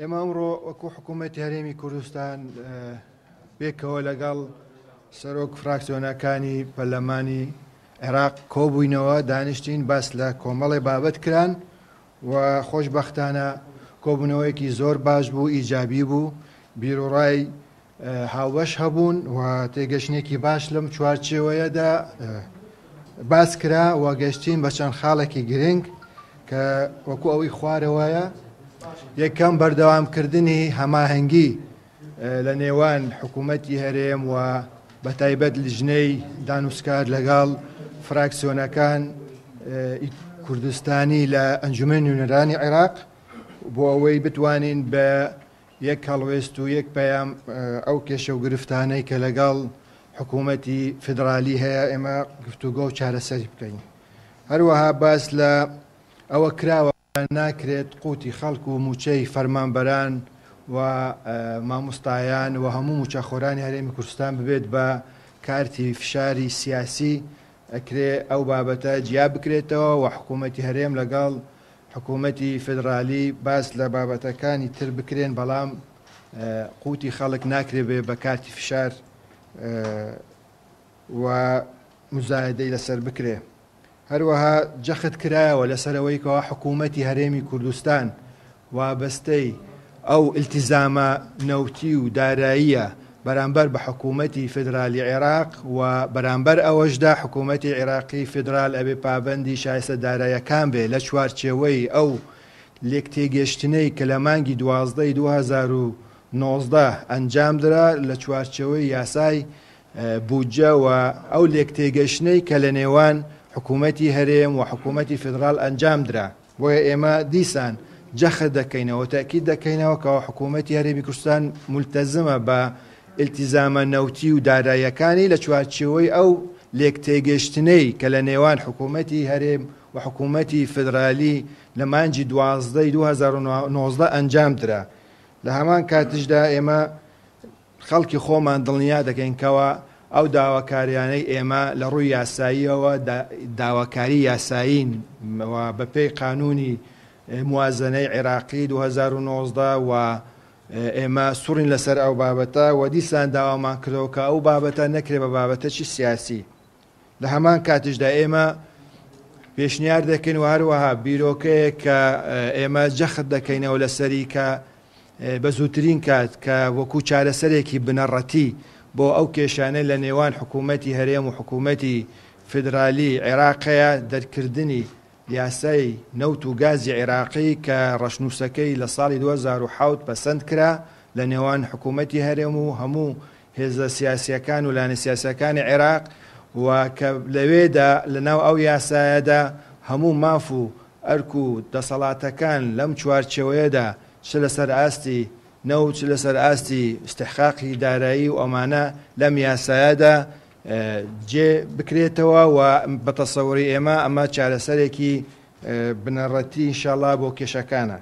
ئێمە ئەمڕۆ وەکو حکوومەتی هەرێمی کوردستان پێکەوە لەگەڵ سەرۆک فراکسیۆنەکانی پەرلەمانی عێراق کۆبووینەوە دانیشتین باس لە کۆمەڵێ بابەت کران و خۆشبەختانە کۆبوونەوەیەکی زۆر باش بوو، ئیجابی بوو، بیرۆڕای هاوبەش هەبوون و تێگەشتێکی باش لەم چوارچێوەیەدا باس کرا و گەشتین بە چەند خاڵێکی گرنگ کە وەکو ئەوەی خوارەوەیە یەکەم بەردەوامکردنی هەماهەنگی لە نێوان حکوومەتی هەرێم و بە تایبەت لیژنەی دانوسکار لەگەڵ فراکسیۆنەکان کوردستانی لە ئەنجومەن نوێنەرانی عێراق بۆ ئەوەی بتوانین بە یەک هەڵوێست و یەک پەیام ئەو کێشە و گرفتانەی کە لەگەڵ حکوومەتی فیدرالی هەیە ئێمە گفتوگۆ و چارەسەری بکەین. هەروەها باس لە ئەوە کراوە ناکرێت قوتی خەڵک و موچەی فەرمانبەران و مامۆستایان و هەموو موچەخۆرانی هەرێمی کوردستان ببێت بە کارتی فشاری سیاسی، ئەکرێ ئەو بابەتە جیا بکرێتەوە و حکوومەتی هەرێم لەگەڵ حکوومەتی فیدرالی باس لە بابەتەکانی تر بکرێن، بەڵام قوتی خەڵک ناکرێ بێ بە کارتی فشار و مزایدەی لەسەر بکرێ. هەروەها جەخت کرایەوە لەسەرەوەی کەەوە حکوومەتی هەرێمی کوردستان وابەستەی ئەو ئیلتیزامە نەوتی و داراییە بەرامبەر بە حکوومەتی فیدرالی عێراق و بەرامبەر ئەوەشدا حکوومەتی عێراقی فیدرال ئەبێ پابەندی شایستە داراییەکان بێ لە چوارچێوەی ئەو لێکتێگەشتنەی کە لە مانگی 12ی 2019 ئەنجامدرا لە چوارچێوەی یاسای بودجە و ئەو لێکتێگەشتنەی کە لە نێوان حکوومەتی هەرێم و حکوومەتی فیدرال ئەنجامدرا. بۆیە ئێمە دیسان جەخت دەکەینەوە، تاکید دەکەینەوە کەەوە حکوومەتی هەرێمی کوردستان مولتەزمە بە ئیلتیزامە نەوتی و داراییەکانی لە چوارچێوەی ئەو لێکتێگەشتنەی کە لە نێوان حکوومەتی هەرێم و حکوومەتی فیدرالی لە مانگی 12ی 2019 ئەنجامدرا. لە هەمان کاتشدا ئێمە خەڵکی خۆمان دڵنیا دەکەین کەەوە ئەو داواکاریانەی ئێمە لە ڕووی یاساییەوە داواکاری یاسایین و بەپێی قانونی موازنەی عێراقی 2019 و ئێمە سوڕین لەسەر ئەو بابەتە و دیسان داوامان کردەوە کە ئەو بابەتە نەکرێ بە بابەتەکی سیاسی. لە هەمان کاتشدا ئێمە پێشنیار دەکەین و هەروەها بیرۆکەیە کە ئێمە جەخت دەکەینەوە لەسەری کە بە زووترین کات کە وەکو چارەسەرێکی بنەڕەتی بۆ ئەو کێشانەی لە نێوان حکوومەتی هەرێم و حکوومەتی فیدرالی عێراقەیە دەرکردنی یاسای نەوت و گازی عێراقی کە ڕەشنووسەکەی لە ساڵی 2007 پەسەند کرا لە نێوان حکوومەتی هەرێم و هەموو هێزە سیاسیەکان و لانە سیاسەکانی عێراق و کە لەوێدا لەناو ئەو یاسایەدا هەموو ماف و ئەرک و دەسەڵاتەکان لەم چوارچێوەیەدا چ لەسەر ئاستی نەوت چ لەسەر ئاستی استحقاقی دارایی و ئەمانە لەم یاسایەدا جێ بکرێتەوە و بە تەسەووری ئێمە ئەمە چارەسەرێکی بنەڕەتی ئینشاءڵڵا بۆ کێشەکانە.